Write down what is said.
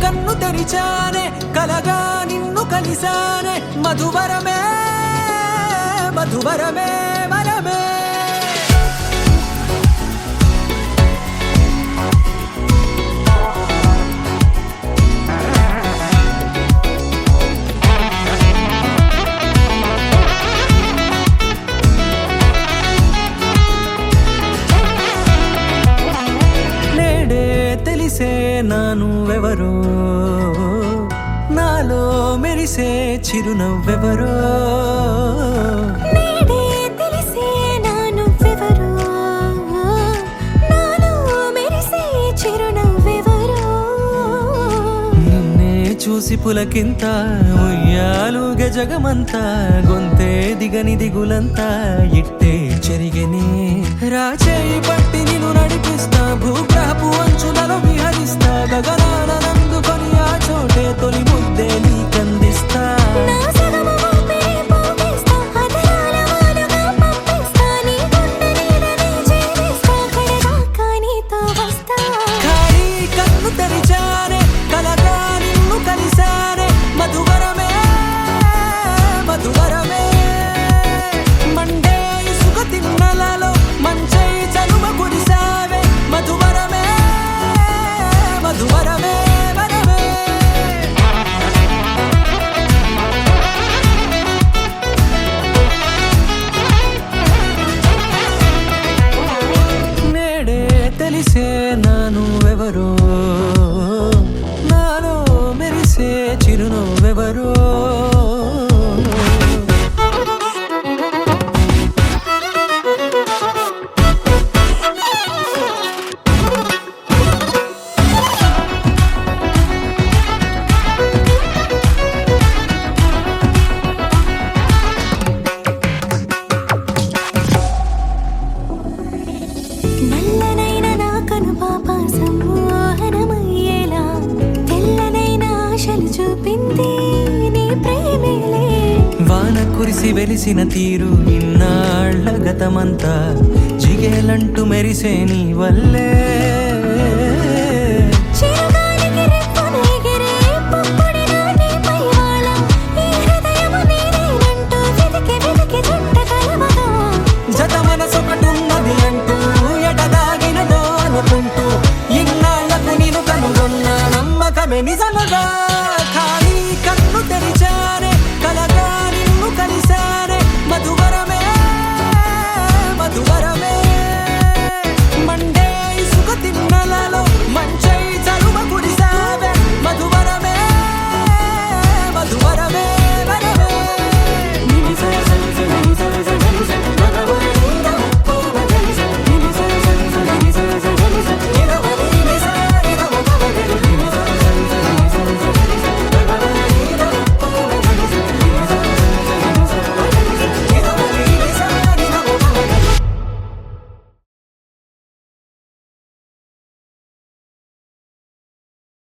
కన్ను తెరిచానే కలగా నిన్ను కలిసానే మధువరమే మధువరమే వరమే తెలిసే నానువెవరో నాలో మెరిసే చిరునవ్వెవరో నేడే తెలిసే నానువెవరో నాలో మెరిసే చిరునవ్వెవరో నిన్నే చూసి పులకింత ఉయ్యాలుగ జగమంతా గొంతే దిగని దిగులంతా ఇట్టే చెరిగెనే రాచేయి పట్టి నిన్ను నడిపిస్తా భూగ్రహపు అంచులలో విహరిస్తా గగనాన నందుకొని ఆ చోటే తొలి ముద్దే నీకందిస్తా నా సగము ఊపిరి పోగిస్తా అధరాల వాలుగా పంపిస్తా నీ గుండె నీడనే చేరిస్తా కడదాకా నీతో వస్తా ఖాళీ కన్ను తెరిచానే కలగా నిన్ను కలిసానే మధువరమే మధువరమే మండే ఇసుక తిన్నలలో మంచై చలువ కురిసావే మధువరమే మధువరమే వరమే నేడే తెలిసే నానువెవరో నాలో మెరిసే చిరునవ్వెవరో నల్లనైన నా కనుపాప సమ్మోహనమయ్యేలా తెల్లనైన ఆశలు చూపింది నీ ప్రేమేలే వాన కురిసి వెలిసిన తీరు ఇన్నాళ్ల గతమంతా జిగేలంటూ మెరిసే నీ వల్లే